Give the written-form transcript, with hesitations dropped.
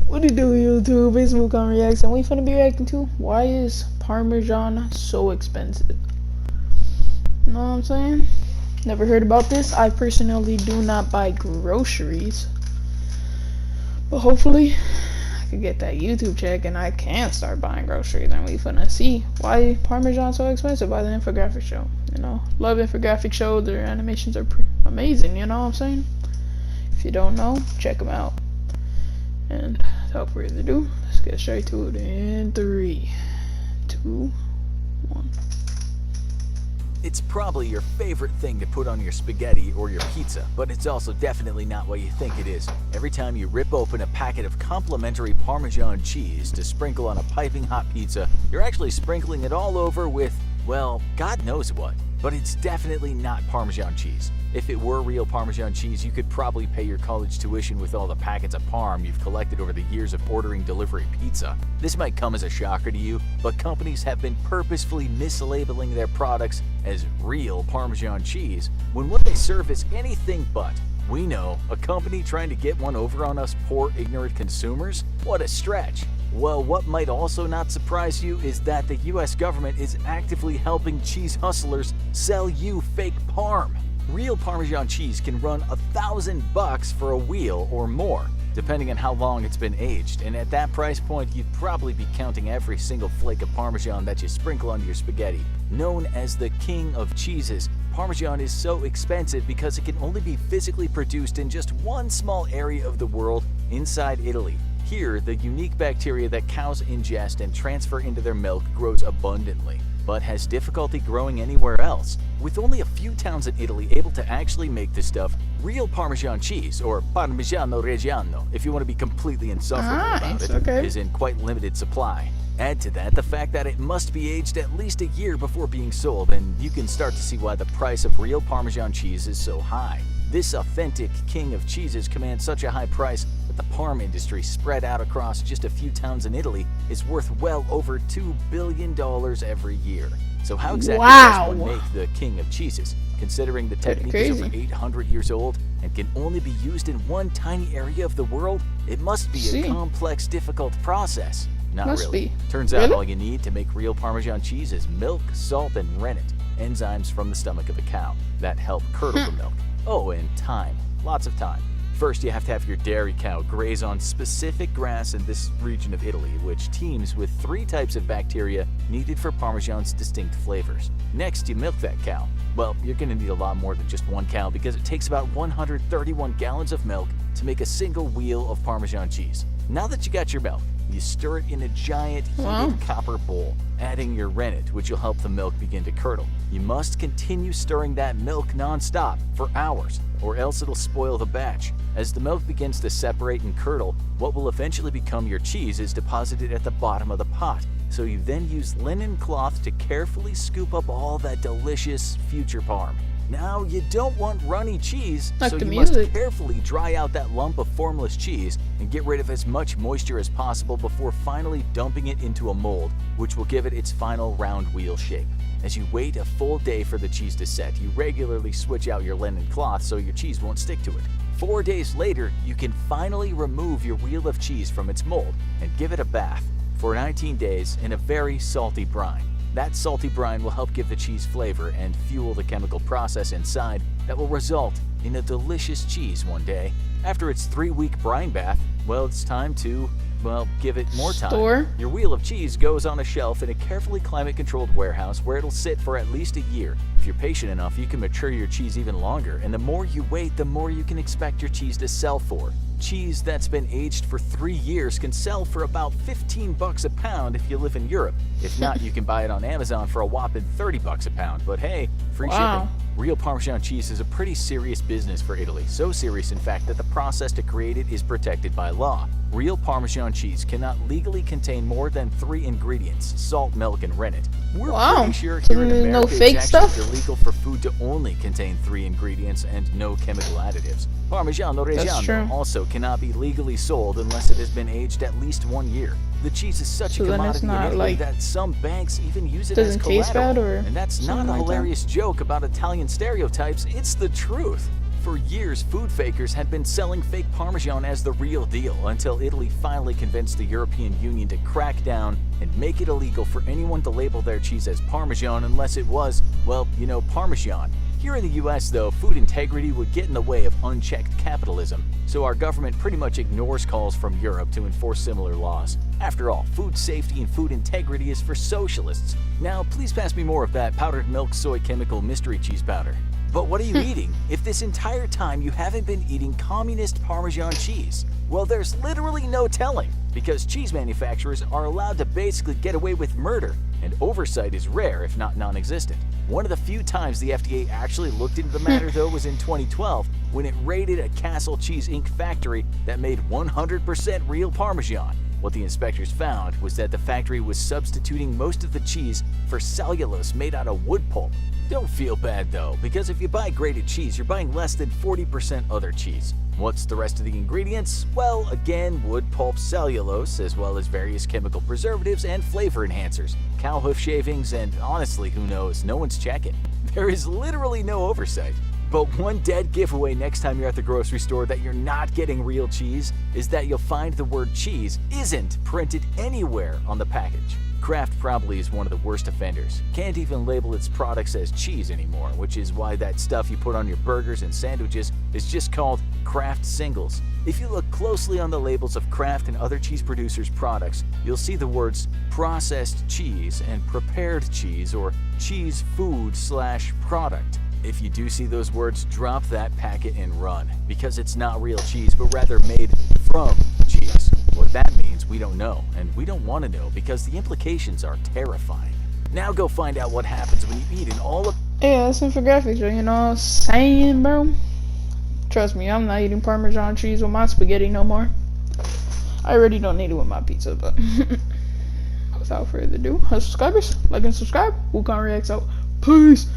What do you do, YouTube? It's Wukan Reacts, and we finna be reacting to why is Parmesan so expensive? You know what I'm saying? Never heard about this. I personally do not buy groceries, but hopefully I could get that YouTube check and I can start buying groceries, and we finna see why Parmesan so expensive by the infographic show. You know, love infographic shows. Their animations are amazing. You know what I'm saying? If you don't know, check them out. And without further ado, let's get straight to it in 3, 2, 1. It's probably your favorite thing to put on your spaghetti or your pizza, but it's also definitely not what you think it is. Every time you rip open a packet of complimentary Parmesan cheese to sprinkle on a piping hot pizza, you're actually sprinkling it all over with, well, God knows what. But it's definitely not Parmesan cheese. If it were real Parmesan cheese, you could probably pay your college tuition with all the packets of Parm you've collected over the years of ordering delivery pizza. This might come as a shocker to you, but companies have been purposefully mislabeling their products as real Parmesan cheese when what they serve is anything but. We know, a company trying to get one over on us poor ignorant consumers? What a stretch. Well, what might also not surprise you is that the US government is actively helping cheese hustlers sell you fake Parm. Real Parmesan cheese can run $1,000 for a wheel or more, depending on how long it's been aged, and at that price point you'd probably be counting every single flake of Parmesan that you sprinkle onto your spaghetti. Known as the king of cheeses, Parmesan is so expensive because it can only be physically produced in just one small area of the world, inside Italy. Here, the unique bacteria that cows ingest and transfer into their milk grows abundantly, but has difficulty growing anywhere else. With only a few towns in Italy able to actually make this stuff, real Parmesan cheese, or Parmigiano Reggiano, if you want to be completely insufferable about it, is in quite limited supply. Add to that the fact that it must be aged at least a year before being sold, and you can start to see why the price of real Parmesan cheese is so high. This authentic king of cheeses commands such a high price that the Parm industry, spread out across just a few towns in Italy, is worth well over $2 billion every year. So how exactly does one make the king of cheeses? Considering the technique is over 800 years old and can only be used in one tiny area of the world, it must be a complex, difficult process. Not really. Turns out all you need to make real Parmesan cheese is milk, salt, and rennet, enzymes from the stomach of a cow that help curdle the milk. Oh, and time. Lots of time. First, you have to have your dairy cow graze on specific grass in this region of Italy, which teems with 3 types of bacteria needed for Parmesan's distinct flavors. Next, you milk that cow. Well, you're going to need a lot more than just one cow because it takes about 131 gallons of milk to make a single wheel of Parmesan cheese. Now that you got your milk, you stir it in a giant heated copper bowl, adding your rennet, which will help the milk begin to curdle. You must continue stirring that milk non-stop for hours, or else it'll spoil the batch. As the milk begins to separate and curdle, what will eventually become your cheese is deposited at the bottom of the pot. So you then use linen cloth to carefully scoop up all that delicious future Parm. Now, you don't want runny cheese, so you must carefully dry out that lump of formless cheese and get rid of as much moisture as possible before finally dumping it into a mold, which will give it its final round wheel shape. As you wait a full day for the cheese to set, you regularly switch out your linen cloth so your cheese won't stick to it. 4 days later, you can finally remove your wheel of cheese from its mold and give it a bath for 19 days in a very salty brine. That salty brine will help give the cheese flavor and fuel the chemical process inside that will result in a delicious cheese one day. After its 3-week brine bath, well, it's time to, well, give it more time. Your wheel of cheese goes on a shelf in a carefully climate-controlled warehouse where it'll sit for at least a year. If you're patient enough, you can mature your cheese even longer, and the more you wait, the more you can expect your cheese to sell for. Cheese that's been aged for 3 years can sell for about $15 a pound if you live in Europe. If not, you can buy it on Amazon for a whopping $30 a pound. But hey, free shipping. Real Parmesan cheese is a pretty serious business for Italy. So serious, in fact, that the process to create it is protected by law. Real Parmesan cheese cannot legally contain more than 3 ingredients: salt, milk, and rennet. We're pretty sure here in America it's actually illegal for food to only contain 3 ingredients and no chemical additives. Parmigiano Reggiano also cannot be legally sold unless it has been aged at least 1 year. The cheese is such a commodity in Italy that some banks even use it as collateral. And that's not a hilarious joke about Italian stereotypes, it's the truth. For years, food fakers had been selling fake Parmesan as the real deal until Italy finally convinced the European Union to crack down and make it illegal for anyone to label their cheese as Parmesan unless it was, well, you know, Parmesan. Here in the US though, food integrity would get in the way of unchecked capitalism, so our government pretty much ignores calls from Europe to enforce similar laws. After all, food safety and food integrity is for socialists. Now, please pass me more of that powdered milk soy chemical mystery cheese powder. But what are you eating if this entire time you haven't been eating communist Parmesan cheese? Well, there's literally no telling, because cheese manufacturers are allowed to basically get away with murder, and oversight is rare if not non-existent. One of the few times the FDA actually looked into the matter though was in 2012 when it raided a Castle Cheese Inc. factory that made 100% real Parmesan. What the inspectors found was that the factory was substituting most of the cheese for cellulose made out of wood pulp. Don't feel bad though, because if you buy grated cheese, you're buying less than 40% other cheese. What's the rest of the ingredients? Well, again, wood pulp cellulose, as well as various chemical preservatives and flavor enhancers, cow hoof shavings, and honestly, who knows, no one's checking. There is literally no oversight. But one dead giveaway next time you're at the grocery store that you're not getting real cheese is that you'll find the word cheese isn't printed anywhere on the package. Kraft probably is one of the worst offenders. Can't even label its products as cheese anymore, which is why that stuff you put on your burgers and sandwiches is just called Kraft Singles. If you look closely on the labels of Kraft and other cheese producers' products, you'll see the words processed cheese and prepared cheese or cheese food/product. If you do see those words, drop that packet and run, because it's not real cheese, but rather made from cheese. What that means, we don't know, and we don't want to know, because the implications are terrifying. Now go find out what happens when you eat an all of— Yeah, that's infographics, you know what I'm saying, bro? Trust me, I'm not eating Parmesan cheese with my spaghetti no more. I already don't need it with my pizza, but without further ado, subscribers, like and subscribe. Wukan Reacts out. Peace.